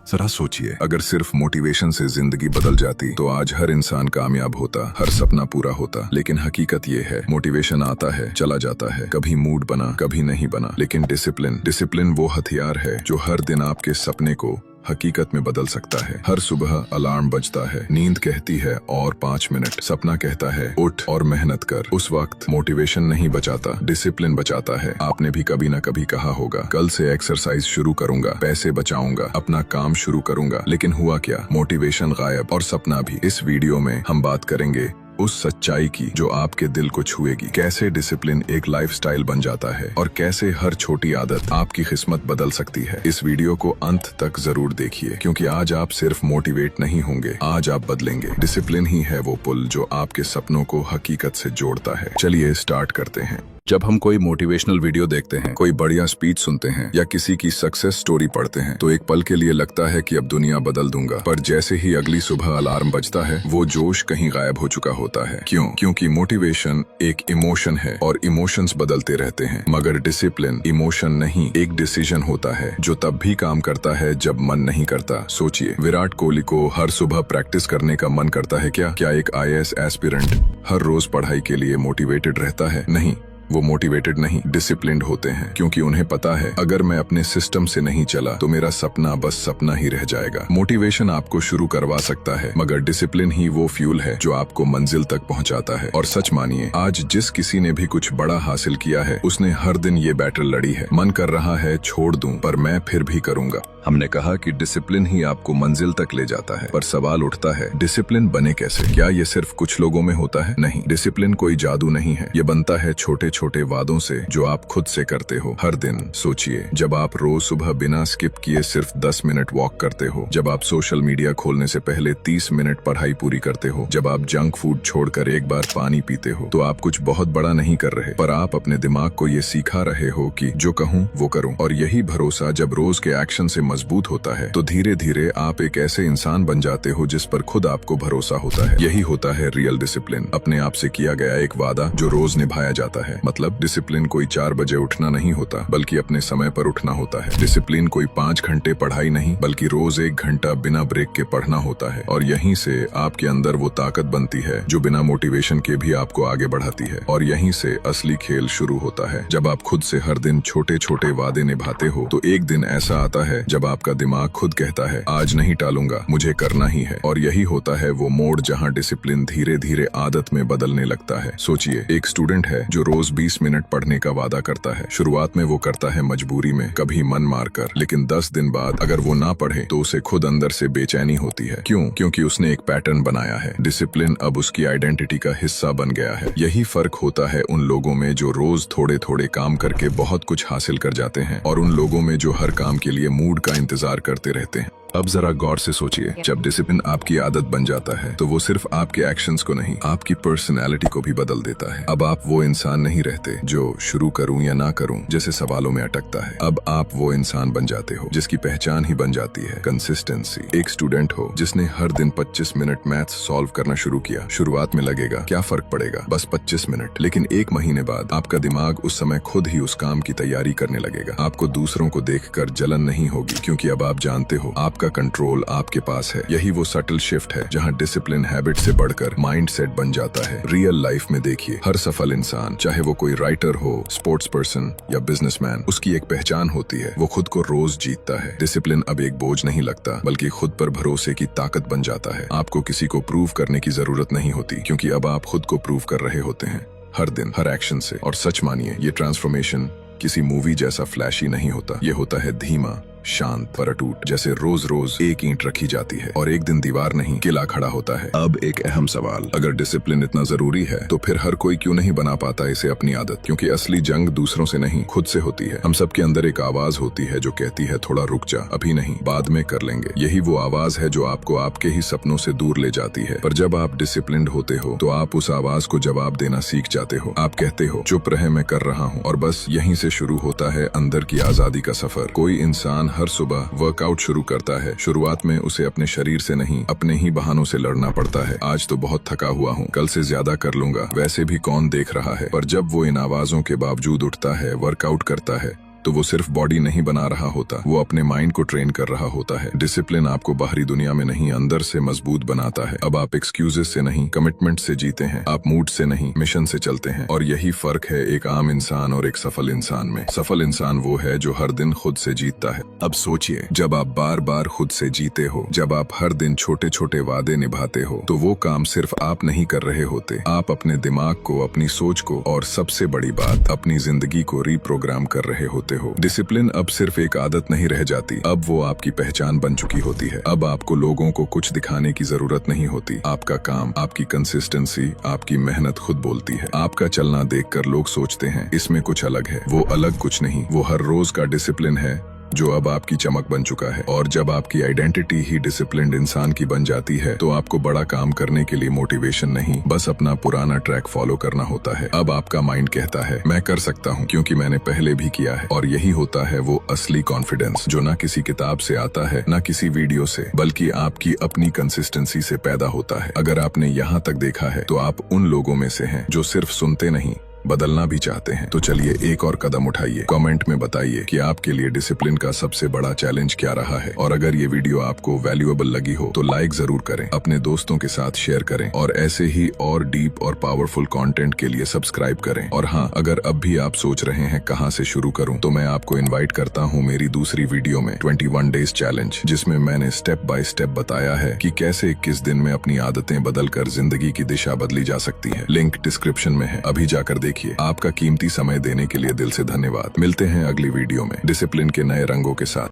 जरा सोचिए, अगर सिर्फ मोटिवेशन से जिंदगी बदल जाती तो आज हर इंसान कामयाब होता, हर सपना पूरा होता। लेकिन हकीकत ये है, मोटिवेशन आता है, चला जाता है, कभी मूड बना, कभी नहीं बना। लेकिन डिसिप्लिन वो हथियार है जो हर दिन आपके सपने को हकीकत में बदल सकता है। हर सुबह अलार्म बजता है, नींद कहती है और 5 मिनट, सपना कहता है उठ और मेहनत कर। उस वक्त मोटिवेशन नहीं बचाता, डिसिप्लिन बचाता है। आपने भी कभी न कभी कहा होगा, कल से एक्सरसाइज शुरू करूंगा, पैसे बचाऊंगा, अपना काम शुरू करूंगा। लेकिन हुआ क्या? मोटिवेशन गायब और सपना भी। इस वीडियो में हम बात करेंगे उस सच्चाई की जो आपके दिल को छुएगी, कैसे डिसिप्लिन एक लाइफस्टाइल बन जाता है और कैसे हर छोटी आदत आपकी किस्मत बदल सकती है। इस वीडियो को अंत तक जरूर देखिए, क्योंकि आज आप सिर्फ मोटिवेट नहीं होंगे, आज आप बदलेंगे। डिसिप्लिन ही है वो पुल जो आपके सपनों को हकीकत से जोड़ता है। चलिए स्टार्ट करते हैं। जब हम कोई मोटिवेशनल वीडियो देखते हैं, कोई बढ़िया स्पीच सुनते हैं या किसी की सक्सेस स्टोरी पढ़ते हैं तो एक पल के लिए लगता है कि अब दुनिया बदल दूंगा। पर जैसे ही अगली सुबह अलार्म बजता है, वो जोश कहीं गायब हो चुका होता है। क्यों? क्योंकि मोटिवेशन एक इमोशन है और इमोशंस बदलते रहते हैं, मगर डिसिप्लिन इमोशन नहीं, एक डिसीजन होता है जो तब भी काम करता है जब मन नहीं करता। सोचिए, विराट कोहली को हर सुबह प्रैक्टिस करने का मन करता है क्या? क्या एक IAS एस्पिरेंट हर रोज पढ़ाई के लिए मोटिवेटेड रहता है? नहीं, वो मोटिवेटेड नहीं, डिसिप्लिन्ड होते हैं, क्योंकि उन्हें पता है अगर मैं अपने सिस्टम से नहीं चला तो मेरा सपना बस सपना ही रह जाएगा। मोटिवेशन आपको शुरू करवा सकता है, मगर डिसिप्लिन ही वो फ्यूल है जो आपको मंजिल तक पहुंचाता है। और सच मानिए, आज जिस किसी ने भी कुछ बड़ा हासिल किया है, उसने हर दिन ये बैटल लड़ी है। मन कर रहा है छोड़ दूं, पर मैं फिर भी करूंगा। हमने कहा कि डिसिप्लिन ही आपको मंजिल तक ले जाता है, पर सवाल उठता है, डिसिप्लिन बने कैसे? क्या ये सिर्फ कुछ लोगों में होता है? नहीं, डिसिप्लिन कोई जादू नहीं है। ये बनता है छोटे छोटे वादों से जो आप खुद से करते हो हर दिन। सोचिए, जब आप रोज सुबह बिना स्किप किए सिर्फ 10 मिनट वॉक करते हो, जब आप सोशल मीडिया खोलने से पहले 30 मिनट पढ़ाई पूरी करते हो, जब आप जंक फूड छोड़कर एक बार पानी पीते हो, तो आप कुछ बहुत बड़ा नहीं कर रहे, पर आप अपने दिमाग को ये सिखा रहे हो कि जो कहूँ वो करूँ। और यही भरोसा जब रोज के एक्शन से मजबूत होता है तो धीरे धीरे आप एक ऐसे इंसान बन जाते हो जिस पर खुद आपको भरोसा होता है। यही होता है रियल डिसिप्लिन, अपने आप से किया गया एक वादा जो रोज निभाया जाता है। मतलब डिसिप्लिन कोई 4 बजे उठना नहीं होता, बल्कि अपने समय पर उठना होता है। डिसिप्लिन कोई 5 घंटे पढ़ाई नहीं, बल्कि रोज 1 घंटा बिना ब्रेक के पढ़ना होता है। और यहीं से आपके अंदर वो ताकत बनती है जो बिना मोटिवेशन के भी आपको आगे बढ़ाती है। और यहीं से असली खेल शुरू होता है। जब आप खुद से हर दिन छोटे छोटे वादे निभाते हो तो एक दिन ऐसा आता है जब आपका दिमाग खुद कहता है, आज नहीं टालूंगा, मुझे करना ही है। और यही होता है वो मोड़ जहां डिसिप्लिन धीरे धीरे आदत में बदलने लगता है। सोचिए, एक स्टूडेंट है जो रोज 20 मिनट पढ़ने का वादा करता है। शुरुआत में वो करता है मजबूरी में, कभी मन मारकर, लेकिन 10 दिन बाद अगर वो ना पढ़े तो उसे खुद अंदर से बेचैनी होती है। क्यों? क्योंकि उसने एक पैटर्न बनाया है। डिसिप्लिन अब उसकी आइडेंटिटी का हिस्सा बन गया है। यही फर्क होता है उन लोगों में जो रोज थोड़े थोड़े काम करके बहुत कुछ हासिल कर जाते हैं और उन लोगों में जो हर काम के लिए मूड का इंतजार करते रहते हैं। अब जरा गौर से सोचिए, जब डिसिप्लिन आपकी आदत बन जाता है तो वो सिर्फ आपके एक्शंस को नहीं, आपकी पर्सनैलिटी को भी बदल देता है। अब आप वो इंसान नहीं रहते जो शुरू करूं या ना करूं जैसे सवालों में अटकता है। अब आप वो इंसान बन जाते हो जिसकी पहचान ही बन जाती है कंसिस्टेंसी। एक स्टूडेंट हो जिसने हर दिन 25 मिनट मैथ्स सॉल्व करना शुरू किया। शुरुआत में लगेगा क्या फर्क पड़ेगा, बस 25 मिनट, लेकिन 1 महीने बाद आपका दिमाग उस समय खुद ही उस काम की तैयारी करने लगेगा। आपको दूसरों को देखकर जलन नहीं होगी, क्योंकि अब आप जानते हो आपका कंट्रोल आपके पास है। यही वो सटल शिफ्ट है जहां डिसिप्लिन हैबिट से बढ़कर माइंडसेट बन जाता है। रियल लाइफ में देखिए, हर सफल इंसान, चाहे वो कोई राइटर हो, स्पोर्ट्स पर्सन या बिजनेसमैन, उसकी एक पहचान होती है, वो खुद को रोज जीतता है। डिसिप्लिन अब एक बोझ नहीं लगता, बल्कि खुद पर भरोसे की ताकत बन जाता है। आपको किसी को प्रूव करने की जरूरत नहीं होती, क्योंकि अब आप खुद को प्रूव कर रहे होते हैं हर दिन, हर एक्शन से। और सच मानिए, ये ट्रांसफॉर्मेशन किसी मूवी जैसा फ्लैशी नहीं होता। ये होता है धीमा, शांत, पर अटूट, जैसे रोज रोज एक ईंट रखी जाती है और एक दिन दीवार नहीं किला खड़ा होता है। अब एक अहम सवाल, अगर डिसिप्लिन इतना जरूरी है तो फिर हर कोई क्यों नहीं बना पाता इसे अपनी आदत? क्योंकि असली जंग दूसरों से नहीं, खुद से होती है। हम सबके अंदर एक आवाज होती है जो कहती है, थोड़ा रुक जा, अभी नहीं, बाद में कर लेंगे। यही वो आवाज है जो आपको आपके ही सपनों से दूर ले जाती है। पर जब आप डिसिप्लिन्ड होते हो तो आप उस आवाज को जवाब देना सीख जाते हो। आप कहते हो, चुप रहे, मैं कर रहा हूँ। और बस यहीं से शुरू होता है अंदर की आजादी का सफर। कोई इंसान हर सुबह वर्कआउट शुरू करता है। शुरुआत में उसे अपने शरीर से नहीं, अपने ही बहानों से लड़ना पड़ता है। आज तो बहुत थका हुआ हूँ, कल से ज्यादा कर लूंगा, वैसे भी कौन देख रहा है। पर जब वो इन आवाजों के बावजूद उठता है, वर्कआउट करता है, तो वो सिर्फ बॉडी नहीं बना रहा होता, वो अपने माइंड को ट्रेन कर रहा होता है। डिसिप्लिन आपको बाहरी दुनिया में नहीं, अंदर से मजबूत बनाता है। अब आप एक्सक्यूजेस से नहीं, कमिटमेंट से जीते हैं। आप मूड से नहीं, मिशन से चलते हैं। और यही फर्क है एक आम इंसान और एक सफल इंसान में। सफल इंसान वो है जो हर दिन खुद से जीतता है। अब सोचिए, जब आप बार बार खुद से जीते हो, जब आप हर दिन छोटे छोटे वादे निभाते हो, तो वो काम सिर्फ आप नहीं कर रहे होते, आप अपने दिमाग को, अपनी सोच को और सबसे बड़ी बात, अपनी जिंदगी को रीप्रोग्राम कर रहे होते हो। डिसिप्लिन अब सिर्फ एक आदत नहीं रह जाती, अब वो आपकी पहचान बन चुकी होती है। अब आपको लोगों को कुछ दिखाने की जरूरत नहीं होती। आपका काम, आपकी कंसिस्टेंसी, आपकी मेहनत खुद बोलती है। आपका चलना देखकर लोग सोचते हैं इसमें कुछ अलग है। वो अलग कुछ नहीं, वो हर रोज का डिसिप्लिन है जो अब आपकी चमक बन चुका है। और जब आपकी आइडेंटिटी ही डिसिप्लिन्ड इंसान की बन जाती है, तो आपको बड़ा काम करने के लिए मोटिवेशन नहीं, बस अपना पुराना ट्रैक फॉलो करना होता है। अब आपका माइंड कहता है मैं कर सकता हूँ क्योंकि मैंने पहले भी किया है। और यही होता है वो असली कॉन्फिडेंस जो ना किसी किताब से आता है, ना किसी वीडियो से, बल्कि आपकी अपनी कंसिस्टेंसी से पैदा होता है। अगर आपने यहाँ तक देखा है तो आप उन लोगों में से हैं जो सिर्फ सुनते नहीं, बदलना भी चाहते हैं। तो चलिए एक और कदम उठाइए। कमेंट में बताइए कि आपके लिए डिसिप्लिन का सबसे बड़ा चैलेंज क्या रहा है। और अगर ये वीडियो आपको वैल्यूएबल लगी हो तो लाइक जरूर करें, अपने दोस्तों के साथ शेयर करें और ऐसे ही और डीप और पावरफुल कंटेंट के लिए सब्सक्राइब करें। और हाँ, अगर अब भी आप सोच रहे हैं कहाँ से शुरू करूँ, तो मैं आपको इन्वाइट करता हूँ मेरी दूसरी वीडियो में 21 डेज चैलेंज, जिसमें मैंने स्टेप बाय स्टेप बताया है कि कैसे 21 दिन में अपनी आदतें बदलकर जिंदगी की दिशा बदली जा सकती है। लिंक डिस्क्रिप्शन में है, अभी जाकर देखिए। आपका कीमती समय देने के लिए दिल से धन्यवाद। मिलते हैं अगली वीडियो में डिसिप्लिन के नए रंगों के साथ।